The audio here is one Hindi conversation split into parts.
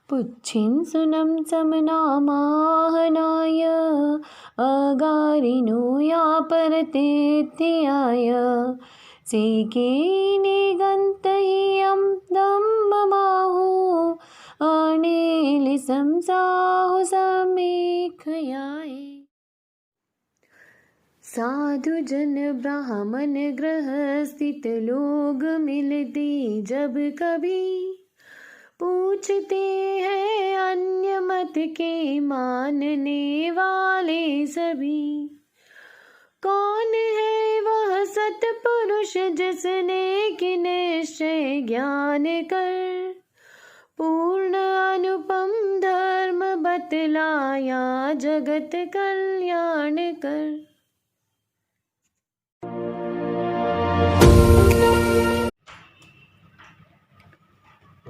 पुच्छिन् सुनं समनामाहनाय अगारिनो यापरतेत्याय सेकेने गन्तय्यं दम्ममाहु अनेलिसं साहु समेखयाय। साधु जन ब्राह्मण ग्रह स्थित लोग मिलते जब कभी पूछते हैं अन्य मत के मानने वाले सभी। कौन है वह सतपुरुष जिसने कि निश्चय ज्ञान कर पूर्ण अनुपम धर्म बतलाया जगत कल्याण कर।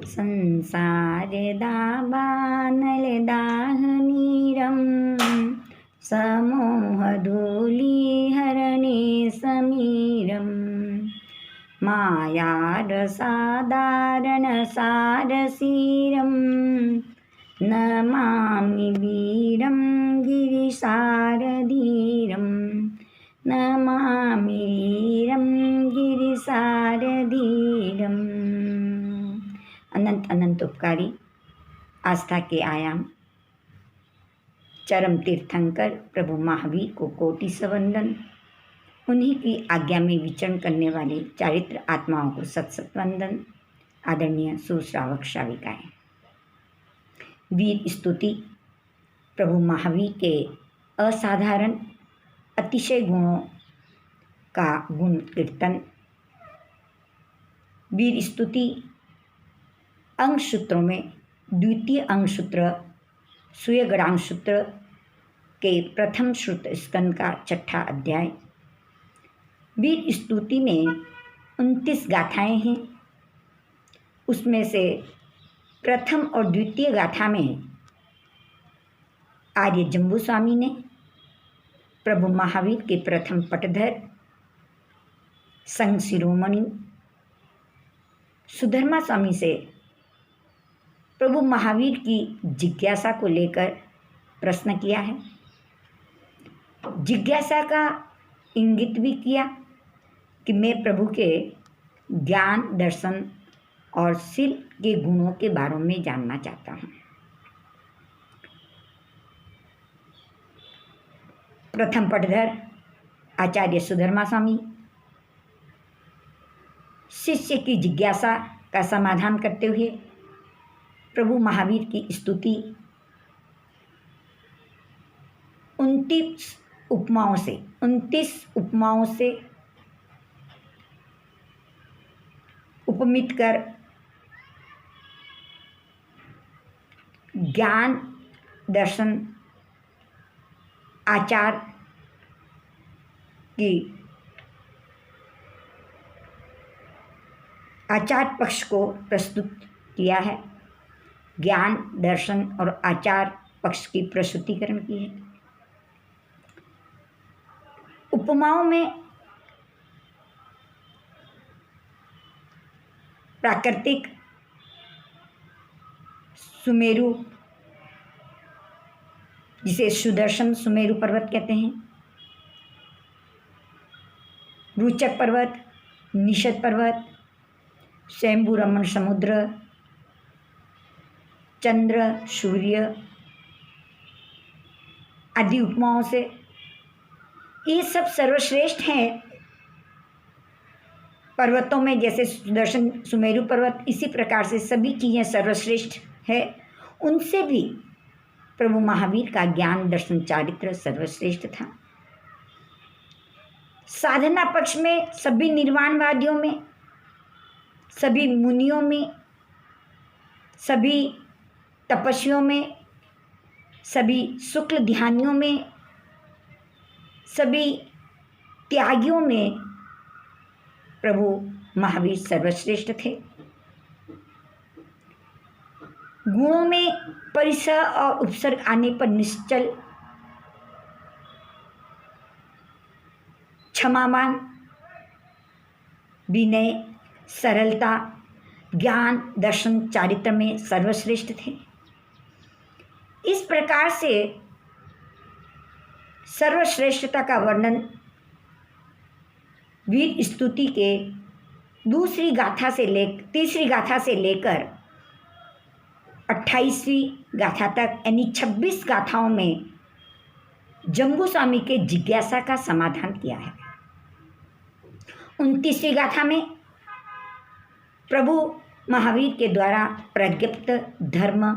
संसार दाबानल दाहनीरम समोह धूली हरणे समीरम माया रसादारण सारसीरम नमामि वीरं गिरिसारधीरम नमामि वीरं गिरिसारधीरम। अनंत अनंत उपकारी आस्था के आयाम चरम तीर्थंकर प्रभु महावीर को कोटि सवंदन। उन्हीं की आज्ञा में विचरण करने वाले चारित्र आत्माओं को सत सत वंदन। आदरणीय सुश्रावक श्राविकाएं, वीर स्तुति प्रभु महावीर के असाधारण अतिशय गुणों का गुण कीर्तन। वीर स्तुति अंग सूत्रों में द्वितीय अंग सूत्र सूर्यगणांग सूत्र के प्रथम श्रुत स्कंद का छठा अध्याय। वीर स्तुति में 29 गाथाएं हैं। उसमें से प्रथम और द्वितीय गाथा में आर्य जम्बू स्वामी ने प्रभु महावीर के प्रथम पटधर संघ शिरोमणि सुधर्मा स्वामी से प्रभु महावीर की जिज्ञासा को लेकर प्रश्न किया है। जिज्ञासा का इंगित भी किया कि मैं प्रभु के ज्ञान दर्शन और शील के गुणों के बारे में जानना चाहता हूँ। प्रथम पटधर आचार्य सुधर्मा स्वामी शिष्य की जिज्ञासा का समाधान करते हुए प्रभु महावीर की स्तुति 29 उपमाओं से उपमित कर ज्ञान दर्शन आचार की आचार पक्ष को प्रस्तुत किया है। ज्ञान दर्शन और आचार पक्ष की प्रस्तुतिकरण की है। उपमाओं में प्राकृतिक सुमेरु, जिसे सुदर्शन सुमेरु पर्वत कहते हैं, रुचक पर्वत, निषद पर्वत, स्वयंभू रमण समुद्र, चंद्र, सूर्य आदि उपमाओं से ये सब सर्वश्रेष्ठ हैं। पर्वतों में जैसे सुदर्शन सुमेरु पर्वत, इसी प्रकार से सभी चीज़ें सर्वश्रेष्ठ है। उनसे भी प्रभु महावीर का ज्ञान दर्शन चारित्र सर्वश्रेष्ठ था। साधना पक्ष में सभी निर्वाणवादियों में, सभी मुनियों में, सभी तपस्वियों में, सभी शुक्ल ध्यानियों में, सभी त्यागियों में प्रभु महावीर सर्वश्रेष्ठ थे। गुणों में परिसर और उपसर्ग आने पर निश्चल, क्षमावान, विनय, सरलता, ज्ञान दर्शन चारित्र में सर्वश्रेष्ठ थे। इस प्रकार से सर्वश्रेष्ठता का वर्णन वीर स्तुति के तीसरी गाथा से लेकर 28वीं गाथा तक यानी 26 गाथाओं में जम्बू स्वामी के जिज्ञासा का समाधान किया है। 29वीं गाथा में प्रभु महावीर के द्वारा प्रज्ञप्त धर्म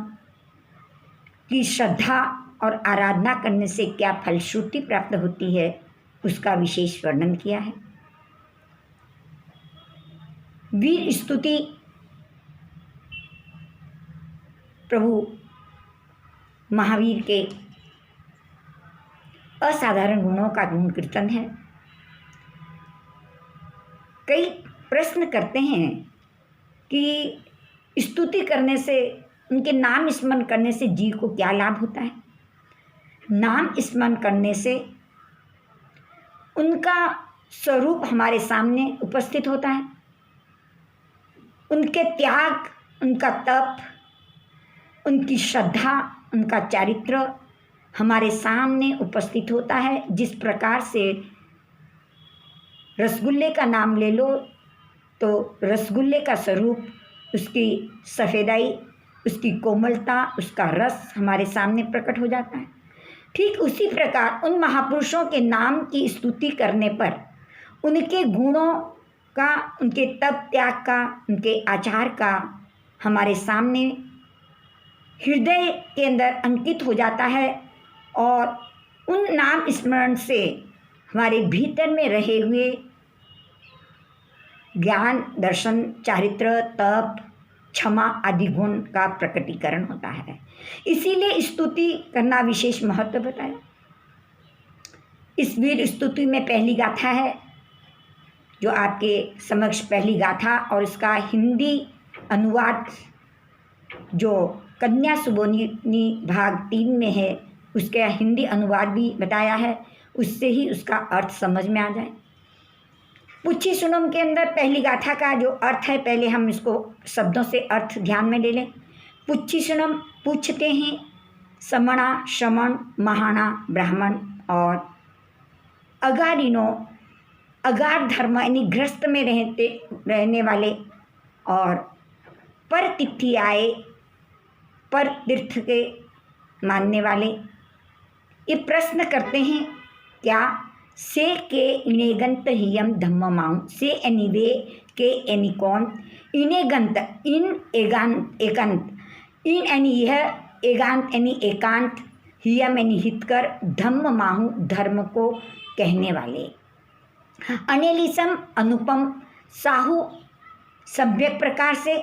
की श्रद्धा और आराधना करने से क्या फलश्रुति प्राप्त होती है उसका विशेष वर्णन किया है। वीर स्तुति प्रभु महावीर के असाधारण गुणों का गुण कीर्तन है। कई प्रश्न करते हैं कि स्तुति करने से, उनके नाम स्मरण करने से जीव को क्या लाभ होता है। नाम स्मरण करने से उनका स्वरूप हमारे सामने उपस्थित होता है, उनके त्याग, उनका तप, उनकी श्रद्धा, उनका चारित्र हमारे सामने उपस्थित होता है। जिस प्रकार से रसगुल्ले का नाम ले लो तो रसगुल्ले का स्वरूप, उसकी सफ़ेदाई, उसकी कोमलता, उसका रस हमारे सामने प्रकट हो जाता है। ठीक उसी प्रकार उन महापुरुषों के नाम की स्तुति करने पर उनके गुणों का, उनके तप त्याग का, उनके आचार का हमारे सामने हृदय के अंदर अंकित हो जाता है और उन नाम स्मरण से हमारे भीतर में रहे हुए ज्ञान, दर्शन, चारित्र, तप, क्षमा आदि गुण का प्रकटीकरण होता है। इसीलिए स्तुति करना विशेष महत्व बताया। इस वीर स्तुति में पहली गाथा है जो आपके समक्ष पहली गाथा और इसका हिंदी अनुवाद जो कन्या सुबोधिनी भाग 3 में है, उसका हिंदी अनुवाद भी बताया है, उससे ही उसका अर्थ समझ में आ जाए। पुच्छी सुनम के अंदर पहली गाथा का जो अर्थ है, पहले हम इसको शब्दों से अर्थ ध्यान में ले लें। पुच्छी सुनम पूछते हैं, समणा श्रमण महाणा ब्राह्मण और अगारिनो अगार धर्म यानी गृहस्थ में रहने वाले और पर तिथि आए पर तीर्थ के मानने वाले ये प्रश्न करते हैं, क्या से के इनेगंत हियम धम्म माऊं, से एनी वे के एनी कौन, इनेगंत इन एकांत एकांत, इन एनी यह एकांत एनी एकांत, हियम एनी हितकर, धम्म माहू धर्म को कहने वाले। अनेलिसम अनुपम साहू सम्यक प्रकार से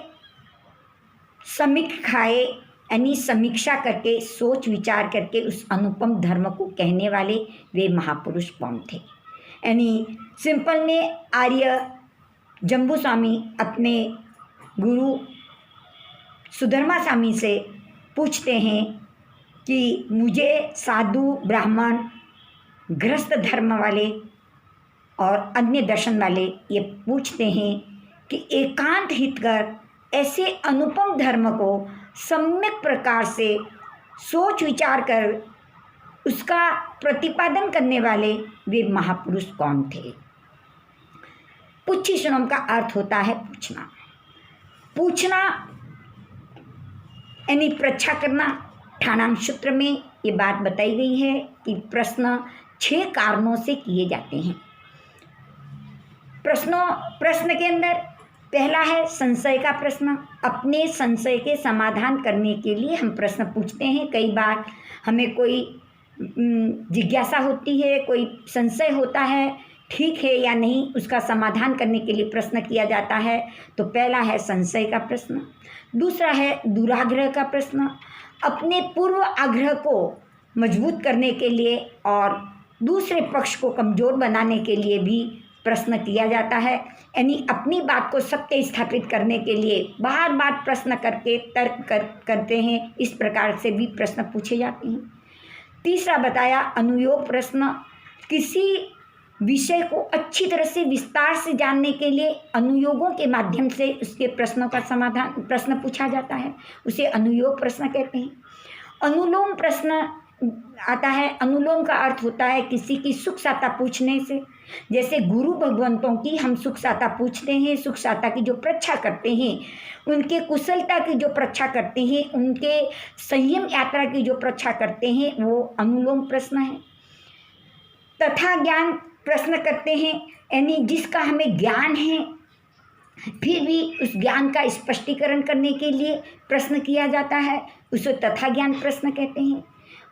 समीक्षाए यानी समीक्षा करके, सोच विचार करके उस अनुपम धर्म को कहने वाले वे महापुरुष कौन थे। यानी सिंपल में आर्य जम्बू स्वामी अपने गुरु सुधर्मा स्वामी से पूछते हैं कि मुझे साधु, ब्राह्मण, गृहस्थ धर्म वाले और अन्य दर्शन वाले ये पूछते हैं कि एकांत हितकर ऐसे अनुपम धर्म को सम्यक प्रकार से सोच विचार कर उसका प्रतिपादन करने वाले वे महापुरुष कौन थे। पुच्छी सुनम का अर्थ होता है पूछना। पूछना यानी परीक्षा करना। ठाणांग सूत्र में ये बात बताई गई है कि प्रश्न 6 कारणों से किए जाते हैं। प्रश्न के अंदर पहला है संशय का प्रश्न। अपने संशय के समाधान करने के लिए हम प्रश्न पूछते हैं। कई बार हमें कोई जिज्ञासा होती है, कोई संशय होता है, ठीक है या नहीं, उसका समाधान करने के लिए प्रश्न किया जाता है। तो पहला है संशय का प्रश्न। दूसरा है दुराग्रह का प्रश्न। अपने पूर्व आग्रह को मजबूत करने के लिए और दूसरे पक्ष को कमज़ोर बनाने के लिए भी प्रश्न किया जाता है। यानी अपनी बात को सत्य स्थापित करने के लिए बार बार प्रश्न करके तर्क करते हैं। इस प्रकार से भी प्रश्न पूछे जाते हैं। तीसरा बताया अनुयोग प्रश्न। किसी विषय को अच्छी तरह से विस्तार से जानने के लिए अनुयोगों के माध्यम से उसके प्रश्नों का समाधान प्रश्न पूछा जाता है, उसे अनुयोग प्रश्न कहते हैं। अनुलोम प्रश्न आता है। अनुलोम का अर्थ होता है किसी की सुख साता पूछने से। जैसे गुरु भगवंतों की हम सुख साता पूछते हैं, सुख साता की जो परीक्षा करते हैं, उनके कुशलता की जो परीक्षा करते हैं, उनके संयम यात्रा की जो परीक्षा करते हैं, वो अनुलोम प्रश्न है। तथा ज्ञान प्रश्न करते हैं, यानी जिसका हमें ज्ञान है फिर भी उस ज्ञान का स्पष्टीकरण करने के लिए प्रश्न किया जाता है, उसे तथा ज्ञान प्रश्न कहते हैं।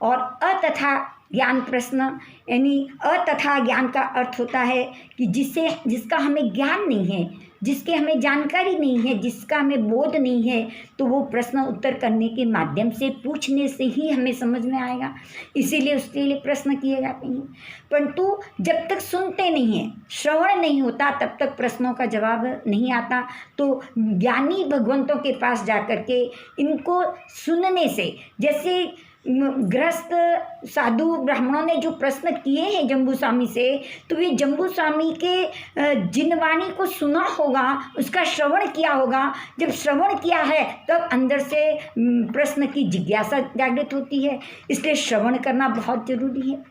और अतथा ज्ञान प्रश्न, यानी अतथा ज्ञान का अर्थ होता है कि जिसका हमें ज्ञान नहीं है, जिसके हमें जानकारी नहीं है, जिसका हमें बोध नहीं है, तो वो प्रश्न उत्तर करने के माध्यम से, पूछने से ही हमें समझ में आएगा, इसीलिए उसके लिए प्रश्न किए जाते हैं। परंतु जब तक सुनते नहीं हैं, श्रवण नहीं होता, तब तक प्रश्नों का जवाब नहीं आता। तो ज्ञानी भगवंतों के पास जाकर के इनको सुनने से, जैसे गृहस्थ साधु ब्राह्मणों ने जो प्रश्न किए हैं जम्बू स्वामी से, तो वे जम्बू स्वामी के जिनवाणी को सुना होगा, उसका श्रवण किया होगा। जब श्रवण किया है तब अंदर से प्रश्न की जिज्ञासा जागृत होती है, इसलिए श्रवण करना बहुत जरूरी है।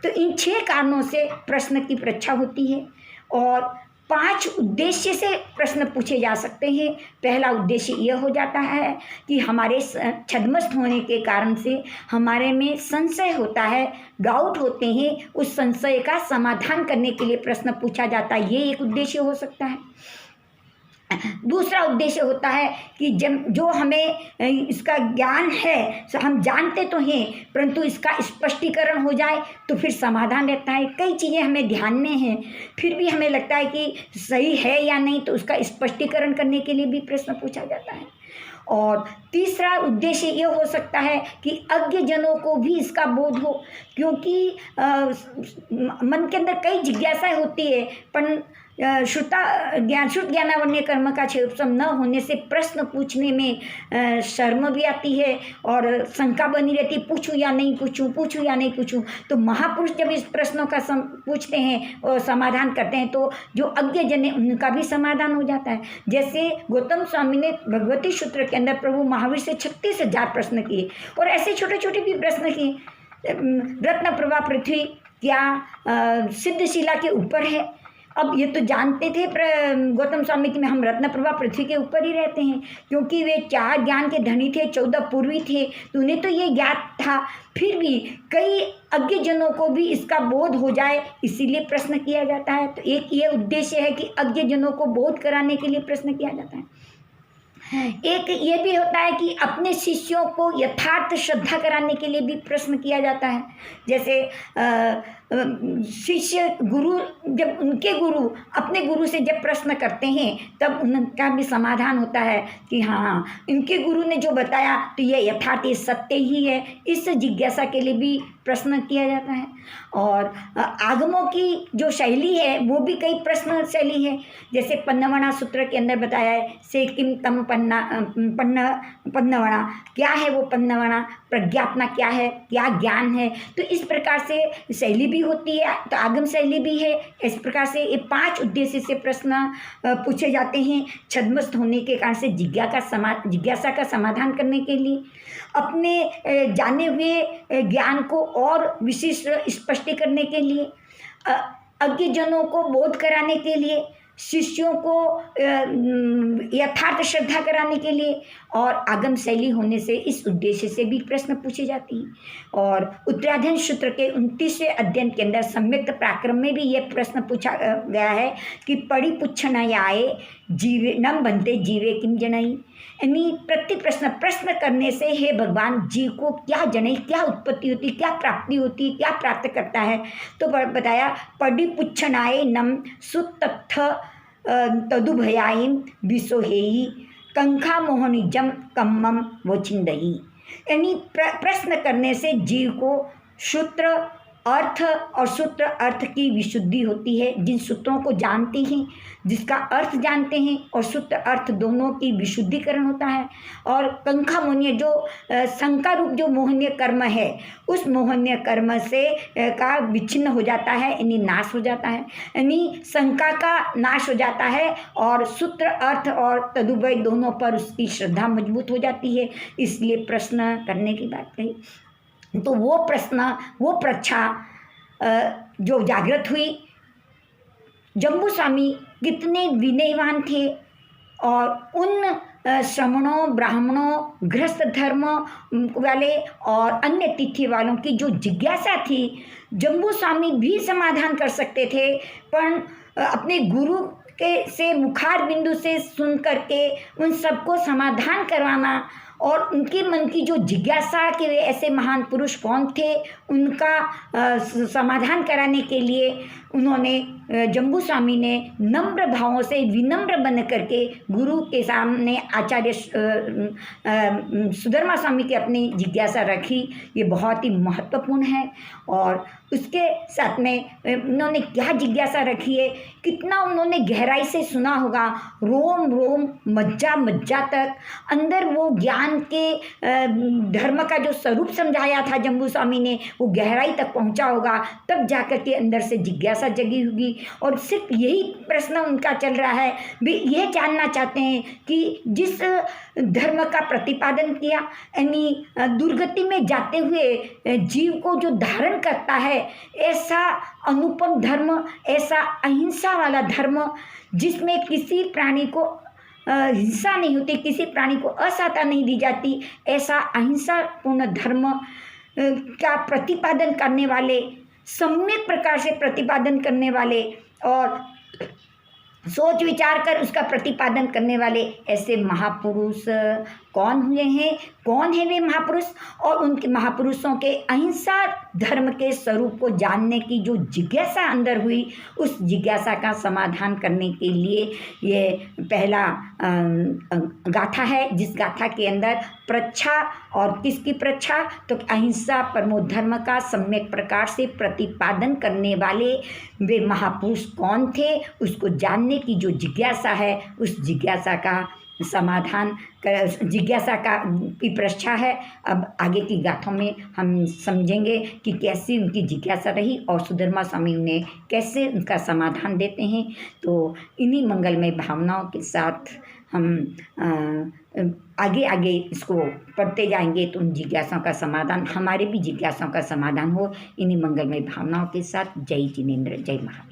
तो इन 6 कारणों से प्रश्न की परीक्षा होती है और 5 उद्देश्य से प्रश्न पूछे जा सकते हैं। पहला उद्देश्य यह हो जाता है कि हमारे छद्मस्त होने के कारण से हमारे में संशय होता है, डाउट होते हैं, उस संशय का समाधान करने के लिए प्रश्न पूछा जाता है, ये एक उद्देश्य हो सकता है। दूसरा उद्देश्य होता है कि जब जो हमें इसका ज्ञान है, हम जानते तो हैं, परंतु इसका स्पष्टीकरण हो जाए तो फिर समाधान रहता है। कई चीज़ें हमें ध्यान में हैं, फिर भी हमें लगता है कि सही है या नहीं, तो उसका स्पष्टीकरण करने के लिए भी प्रश्न पूछा जाता है। और तीसरा उद्देश्य ये हो सकता है कि अज्ञ जनों को भी इसका बोध हो, क्योंकि मन के अंदर कई जिज्ञासाएं होती है, पर शुद्ध ज्ञानावन्य कर्म का क्षेत्रम न होने से प्रश्न पूछने में शर्म भी आती है और शंका बनी रहती, पूछूं या नहीं पूछूं, पूछूं या नहीं पूछूं। तो महापुरुष जब इस प्रश्नों का पूछते हैं और समाधान करते हैं, तो जो अज्ञ जन है उनका भी समाधान हो जाता है। जैसे गौतम स्वामी ने भगवती सूत्र के अंदर प्रभु महावीर से 36,000 प्रश्न किए और ऐसे छोटे छोटे भी प्रश्न किए। रत्न प्रभा पृथ्वी क्या सिद्धशिला के ऊपर है? अब ये तो जानते थे गौतम स्वामी कि हम रत्न प्रभा पृथ्वी के ऊपर ही रहते हैं, क्योंकि वे 4 ज्ञान के धनी थे, 14 पूर्वी थे, तो उन्हें तो ये ज्ञात था। फिर भी कई अज्ञ जनों को भी इसका बोध हो जाए, इसीलिए प्रश्न किया जाता है। तो एक ये उद्देश्य है कि अज्ञ जनों को बोध कराने के लिए प्रश्न किया जाता है। एक ये भी होता है कि अपने शिष्यों को यथार्थ श्रद्धा कराने के लिए भी प्रश्न किया जाता है। जैसे शिष्य गुरु, जब उनके गुरु अपने गुरु से जब प्रश्न करते हैं तब उनका भी समाधान होता है कि हाँ, इनके गुरु ने जो बताया तो ये यथार्थ, ये सत्य ही है। इस जिज्ञासा के लिए भी प्रश्न किया जाता है। और आगमों की जो शैली है वो भी कई प्रश्न शैली है। जैसे पन्नवणा सूत्र के अंदर बताया है, से किम तम पन्नवणा, क्या है वो पन्नवणा, प्रज्ञापना क्या है, क्या ज्ञान है। तो इस प्रकार से शैली भी होती है, तो आगम शैली भी है। इस प्रकार से ये 5 उद्देश्य से प्रश्न पूछे जाते हैं। छद्मस्त होने के कारण से जिज्ञासा का समाधान करने के लिए, अपने जाने हुए ज्ञान को और विशिष्ट स्पष्ट करने के लिए, अज्ञ जनों को बोध कराने के लिए, शिष्यों को यथार्थ श्रद्धा कराने के लिए, और आगम शैली होने से इस उद्देश्य से भी प्रश्न पूछे जाते हैं। और उत्तराध्ययन सूत्र के 29वें अध्ययन के अंदर सम्यक्त पराक्रम में भी यह प्रश्न पूछा गया है कि पड़ी पुच्छ न आए जीवे नम बनते जीवे किम जनई, यानी प्रति प्रश्न करने से हे भगवान, जीव को क्या जनई, क्या उत्पत्ति होती, क्या प्राप्ति होती, क्या प्राप्त करता है। तो बताया पड़ी पुच्छ न आए नम सुतत्थ तदुभयाईम विसोहेयी कंखा मोहनिजम कम्मम वो छिंदही, यानी प्रश्न करने से जीव को शूत्र अर्थ और सूत्र अर्थ की विशुद्धि होती है। जिन सूत्रों को जानते हैं, जिसका अर्थ जानते हैं और सूत्र अर्थ दोनों की विशुद्धिकरण होता है। और कंखा मोहनीय जो शंका रूप जो मोहनीय कर्म है, उस मोहनीय कर्म से का विच्छिन्न हो जाता है, यानी नाश हो जाता है, यानी शंका का नाश हो जाता है और सूत्र अर्थ और तदुभय दोनों पर उसकी श्रद्धा मजबूत हो जाती है। इसलिए प्रश्न करने की बात कही, तो वो प्रश्न, वो प्रच्छा जो जागृत हुई, जम्बू स्वामी कितने विनयवान थे और उन श्रमणों, ब्राह्मणों, गृहस्थ धर्म वाले और अन्य तिथि वालों की जो जिज्ञासा थी, जम्बू स्वामी भी समाधान कर सकते थे, पर अपने गुरु के से मुखार बिंदु से सुन करके उन सबको समाधान करवाना और उनके मन की जो जिज्ञासा कि वे ऐसे महान पुरुष कौन थे, उनका समाधान कराने के लिए उन्होंने जम्बू स्वामी ने नम्र भावों से विनम्र बन करके गुरु के सामने आचार्य सुधर्मा स्वामी की अपनी जिज्ञासा रखी। ये बहुत ही महत्वपूर्ण है। और उसके साथ में उन्होंने क्या जिज्ञासा रखी है, कितना उन्होंने गहराई से सुना होगा, रोम रोम मज्जा मज्जा तक अंदर वो ज्ञान के धर्म का जो स्वरूप समझाया था जम्बू स्वामी ने, वो गहराई तक पहुंचा होगा, तब जाकर के अंदर से जिज्ञासा जगी होगी। और सिर्फ यही प्रश्न उनका चल रहा है, वे ये जानना चाहते हैं कि जिस धर्म का प्रतिपादन किया, यानी दुर्गति में जाते हुए जीव को जो धारण करता है, ऐसा अनुपम धर्म, ऐसा अहिंसा वाला धर्म जिसमें किसी प्राणी को हिंसा नहीं होती, किसी प्राणी को असहायता नहीं दी जाती, ऐसा अहिंसा पूर्ण धर्म का प्रतिपादन करने वाले, सम्यक प्रकार से प्रतिपादन करने वाले और सोच विचार कर उसका प्रतिपादन करने वाले ऐसे महापुरुष कौन हुए हैं, कौन है वे महापुरुष, और उनके महापुरुषों के अहिंसा धर्म के स्वरूप को जानने की जो जिज्ञासा अंदर हुई, उस जिज्ञासा का समाधान करने के लिए ये पहला गाथा है, जिस गाथा के अंदर प्रच्छा, और किसकी प्रच्छा, तो अहिंसा परमो धर्म का सम्यक प्रकार से प्रतिपादन करने वाले वे महापुरुष कौन थे, उसको जानने की जो जिज्ञासा है, उस जिज्ञासा का समाधान जिज्ञासा का की प्रच्छा है। अब आगे की गाथों में हम समझेंगे कि कैसी उनकी जिज्ञासा रही और सुधर्मा स्वामी उन्हें कैसे उनका समाधान देते हैं। तो इन्हीं मंगलमय भावनाओं के साथ हम आगे आगे इसको पढ़ते जाएंगे, तो उन जिज्ञासाओं का समाधान, हमारे भी जिज्ञासाओं का समाधान हो। इन्हीं मंगलमय भावनाओं के साथ जय जिनेंद्र, जय महाराज।